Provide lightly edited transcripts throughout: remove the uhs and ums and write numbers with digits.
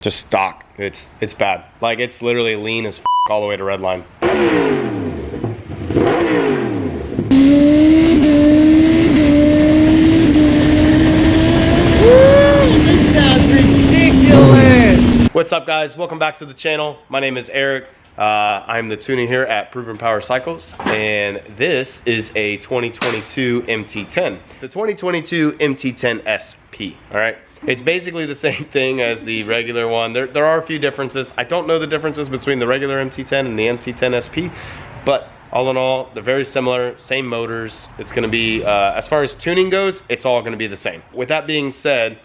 Just stock. It's bad. Like, it's literally lean as f all the way to redline. This sounds ridiculous! What's up, guys? Welcome back to the channel. My name is Eric. I'm the tuner here at Proven Power Cycles, and this is a 2022 MT-10. The 2022 MT-10 SP, all right? It's basically the same thing as the regular one. There are a few differences. I don't know the differences between the regular MT-10 and the MT-10 SP, but all in all, they're very similar, same motors. It's gonna be, as far as tuning goes, it's all gonna be the same. With that being said,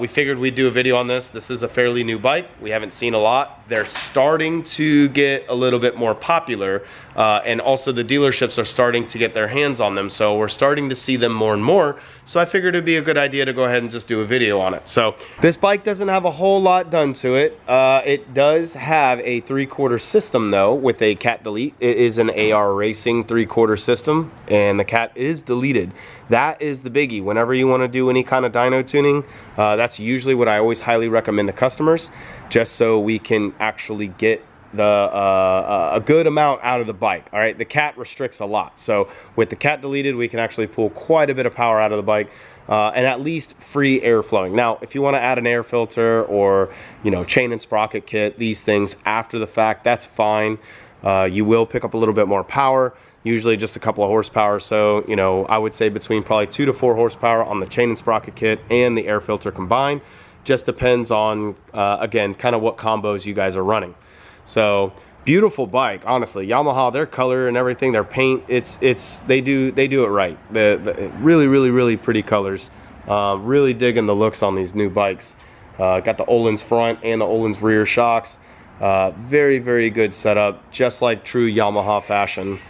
we figured we'd do a video on this. This is a fairly new bike. We haven't seen a lot. They're starting to get a little bit more popular, and also the dealerships are starting to get their hands on them. So we're starting to see them more and more. So I figured it'd be a good idea to go ahead and just do a video on it. So this bike doesn't have a whole lot done to it. It does have a 3/4 system though, with a cat delete. It is an AR Racing 3/4 system, and the cat is deleted. That is the biggie. Whenever you want to do any kind of dyno tuning, that's usually what I always highly recommend to customers, just so we can actually get a good amount out of the bike. All right, the cat restricts a lot, so with the cat deleted, we can actually pull quite a bit of power out of the bike, and at least free air flowing. Now, if you want to add an air filter or, you know, chain and sprocket kit, these things after the fact, that's fine. You will pick up a little bit more power, usually just a couple of horsepower. So, you know, I would say between probably 2 to 4 horsepower on the chain and sprocket kit and the air filter combined. Just depends on, again, kind of what combos you guys are running. So beautiful bike, honestly. Yamaha, their color and everything, their paint, they do it right. The really pretty colors. Really digging the looks on these new bikes. Got the Öhlins front and the Öhlins rear shocks. Very good setup, just like true Yamaha fashion.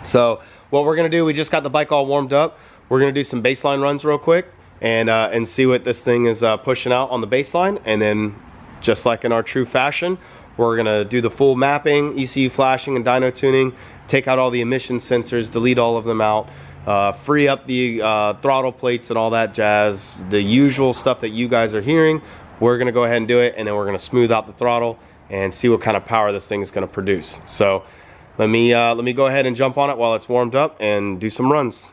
So what we're gonna do, we just got the bike all warmed up. We're gonna do some baseline runs real quick and see what this thing is pushing out on the baseline, and then just like in our true fashion, we're gonna do the full mapping, ECU flashing and dyno tuning, take out all the emission sensors, delete all of them out, free up the throttle plates and all that jazz, the usual stuff that you guys are hearing. We're gonna go ahead and do it, and then we're gonna smooth out the throttle and see what kind of power this thing is gonna produce. So let me go ahead and jump on it while it's warmed up and do some runs.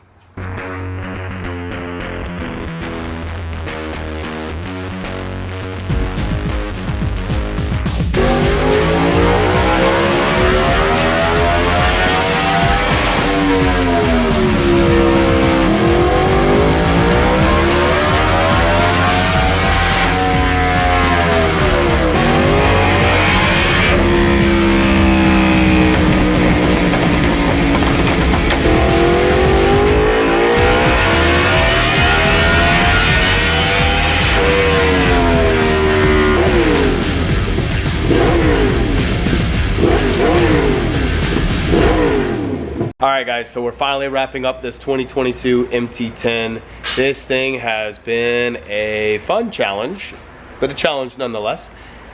Alright guys, so we're finally wrapping up this 2022 MT-10. This thing has been a fun challenge, but a challenge nonetheless.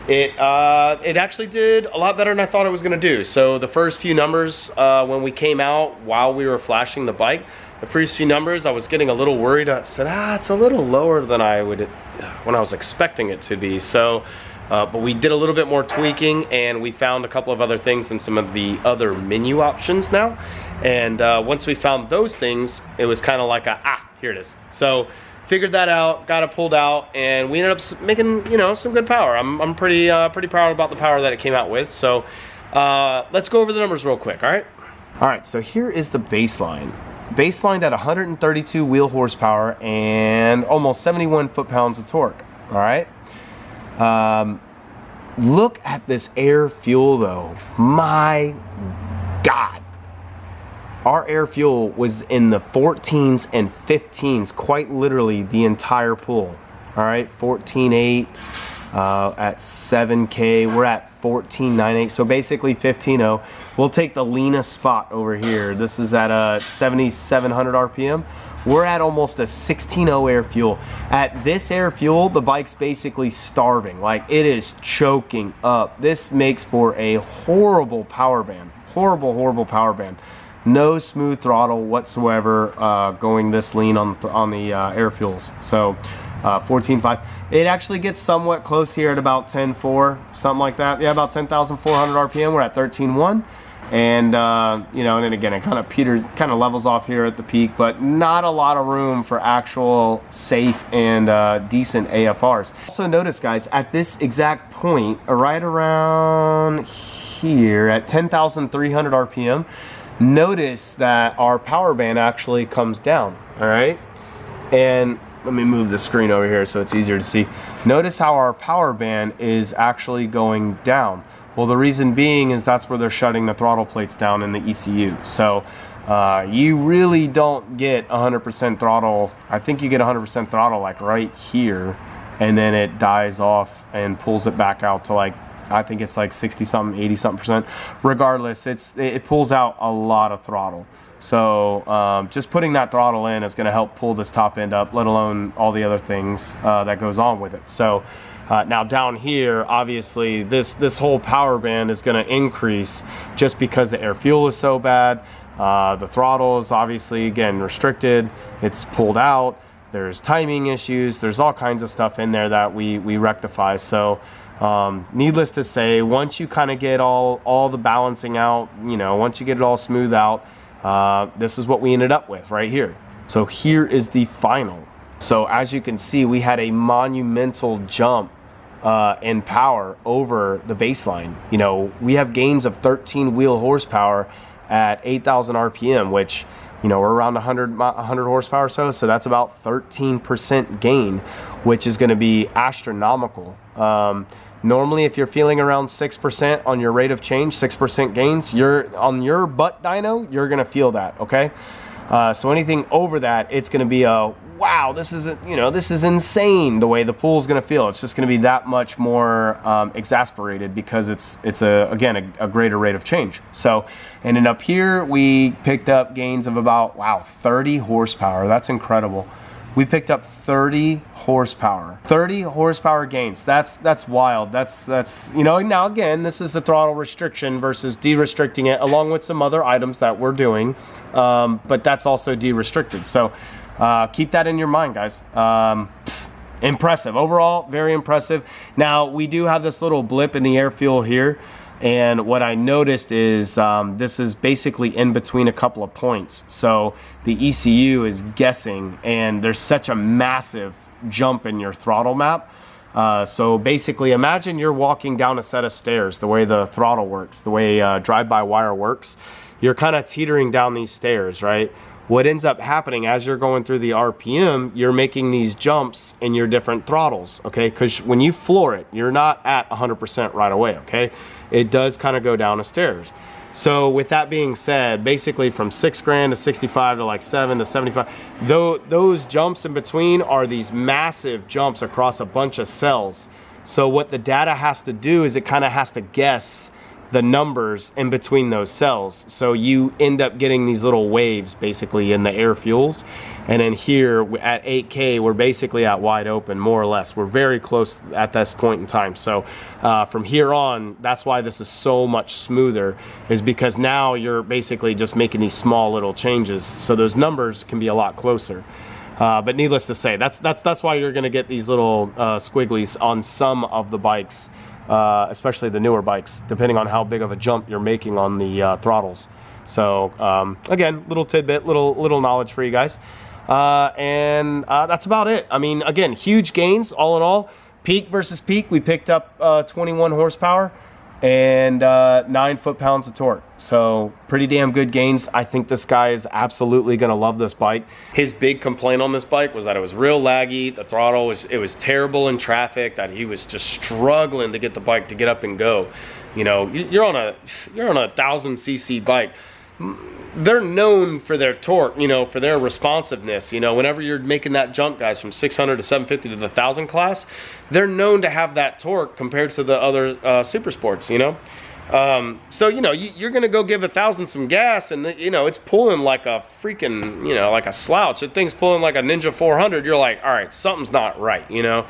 It actually did a lot better than I thought it was going to do. So the first few numbers, when we came out while we were flashing the bike, the first few numbers I was getting a little worried. I said, it's a little lower than when I was expecting it to be. So but we did a little bit more tweaking, and we found a couple of other things in some of the other menu options now. And once we found those things, it was kind of like here it is. So figured that out, got it pulled out, and we ended up making, you know, some good power. I'm pretty proud about the power that it came out with. So let's go over the numbers real quick. All right, so here is the baseline. Baselined at 132 wheel horsepower and almost 71 foot-pounds of torque. All right. Look at this air fuel though. My God. Our air fuel was in the 14s and 15s, quite literally the entire pool. All right, 14.8 at 7K. We're at 14.98, so basically 15.0. We'll take the leanest spot over here. This is at a 7,700 RPM. We're at almost a 16.0 air fuel. At this air fuel, the bike's basically starving. Like, it is choking up. This makes for a horrible power band. Horrible power band. No smooth throttle whatsoever going this lean on the air fuels. So 14.5. It actually gets somewhat close here at about 10.4, something like that. Yeah, about 10,400 RPM. We're at 13.1. And you know, and then again, it kind of levels off here at the peak, but not a lot of room for actual safe and decent AFRs. Also notice, guys, at this exact point, right around here at 10,300 RPM, notice that our power band actually comes down. All right, and let me move the screen over here so it's easier to see. Notice how our power band is actually going down. Well, the reason being is that's where they're shutting the throttle plates down in the ECU. So you really don't get 100% throttle. I think you get 100% throttle like right here, and then it dies off and pulls it back out to like, I think it's like 60 something, 80 something percent. Regardless, it pulls out a lot of throttle. So just putting that throttle in is going to help pull this top end up, let alone all the other things that goes on with it. So now down here, obviously this whole power band is going to increase just because the air fuel is so bad. The throttle is obviously, again, restricted. It's pulled out. There's timing issues. There's all kinds of stuff in there that we rectify. So needless to say, once you kind of get all the balancing out, you know, once you get it all smoothed out, this is what we ended up with right here. So here is the final. So as you can see, we had a monumental jump in power over the baseline. You know, we have gains of 13 wheel horsepower at 8,000 RPM, which, you know, we're around 100 horsepower or so. So that's about 13% gain, which is going to be astronomical. Normally, if you're feeling around 6% on your rate of change, 6% gains, on your butt dyno, you're going to feel that, okay? So anything over that, it's going to be a, wow, this is insane the way the pool's going to feel. It's just going to be that much more exasperated because it's again a greater rate of change. So, and then up here we picked up gains of about, wow, 30 horsepower. That's incredible. We picked up 30 horsepower. 30 horsepower gains. That's wild. That's you know, now again, this is the throttle restriction versus de-restricting it, along with some other items that we're doing, but that's also de-restricted. So keep that in your mind, guys. Impressive. Overall, very impressive. Now, we do have this little blip in the air fuel here. And what I noticed is this is basically in between a couple of points. So the ECU is guessing, and there's such a massive jump in your throttle map. So basically, imagine you're walking down a set of stairs, the way the throttle works, the way drive-by-wire works. You're kind of teetering down these stairs, right? What ends up happening as you're going through the RPM, you're making these jumps in your different throttles, okay? Because when you floor it, you're not at 100% right away, okay? It does kind of go down the stairs. So with that being said, basically from 6 grand to 65 to like 7 to 75, those jumps in between are these massive jumps across a bunch of cells. So what the data has to do is it kind of has to guess the numbers in between those cells. So you end up getting these little waves basically in the air fuels. And then here at 8K, we're basically at wide open, more or less. We're very close at this point in time. So from here on, that's why this is so much smoother, is because now you're basically just making these small little changes. So those numbers can be a lot closer. But needless to say, that's why you're gonna get these little squigglies on some of the bikes, especially the newer bikes, depending on how big of a jump you're making on the throttles. So again, little tidbit, little knowledge for you guys. And that's about it. I mean, again, huge gains all in all. Peak versus peak, we picked up 21 horsepower and 9 foot-pounds of torque. So pretty damn good gains. I think this guy is absolutely gonna love this bike. His big complaint on this bike was that it was real laggy. The throttle was terrible in traffic, that he was just struggling to get the bike to get up and go. You know, you're on a 1000cc bike. They're known for their torque, you know, for their responsiveness. You know, whenever you're making that jump, guys, from 600 to 750 to the 1000 class, they're known to have that torque compared to the other super sports, you know. So, you know, you're gonna go give 1000 some gas, and you know, it's pulling like a freaking, you know, like a slouch. The thing's pulling like a Ninja 400. You're like, all right, something's not right, you know.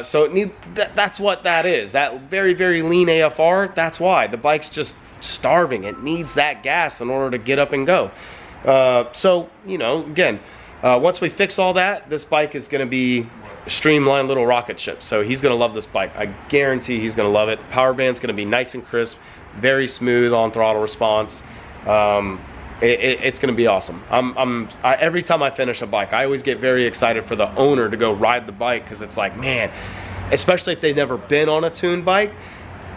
So that's what that is. That very, very lean AFR. That's why the bike's just starving. It needs that gas in order to get up and go. So, you know, again, once we fix all that, this bike is going to be streamlined little rocket ship. So he's gonna love this bike. I guarantee he's gonna love it. The power band's gonna be nice and crisp, very smooth on throttle response. It's gonna be awesome. Every time I finish a bike, I always get very excited for the owner to go ride the bike, because it's like, man, especially if they've never been on a tuned bike,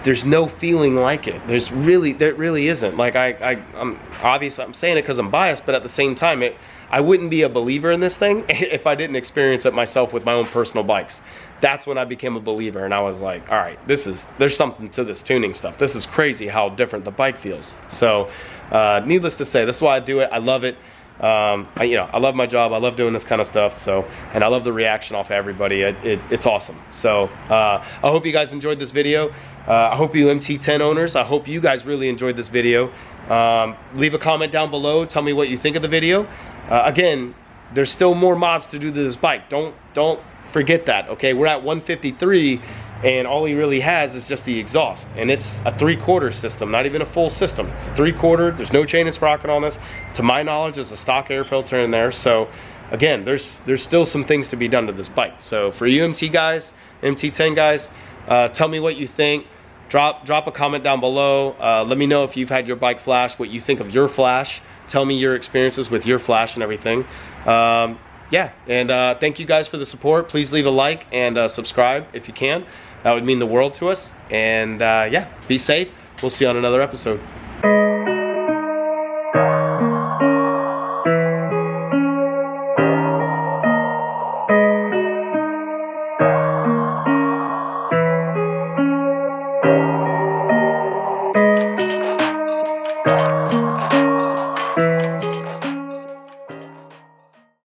there's no feeling like it. There really isn't. Like I'm obviously I'm saying it because I'm biased, but at the same time, I wouldn't be a believer in this thing if I didn't experience it myself with my own personal bikes. That's when I became a believer, and I was like, all right, there's something to this tuning stuff. This is crazy how different the bike feels. So needless to say, this is why I do it. I love it. I love my job. I love doing this kind of stuff. So, and I love the reaction off of everybody. It's awesome. So I hope you guys enjoyed this video. I hope you MT-10 owners, I hope you guys really enjoyed this video. Leave a comment down below. Tell me what you think of the video. Again, there's still more mods to do to this bike. Don't forget that. Okay, we're at 153, and all he really has is just the exhaust, and it's a 3/4 system, not even a full system. It's a 3/4. There's no chain and sprocket on this. To my knowledge, there's a stock air filter in there. So again, there's still some things to be done to this bike. So for you MT-10 guys, tell me what you think. Drop a comment down below. Let me know if you've had your bike flash, what you think of your flash. Tell me your experiences with your flash and everything. Yeah, and thank you guys for the support. Please leave a like and subscribe if you can. That would mean the world to us. And yeah, be safe. We'll see you on another episode.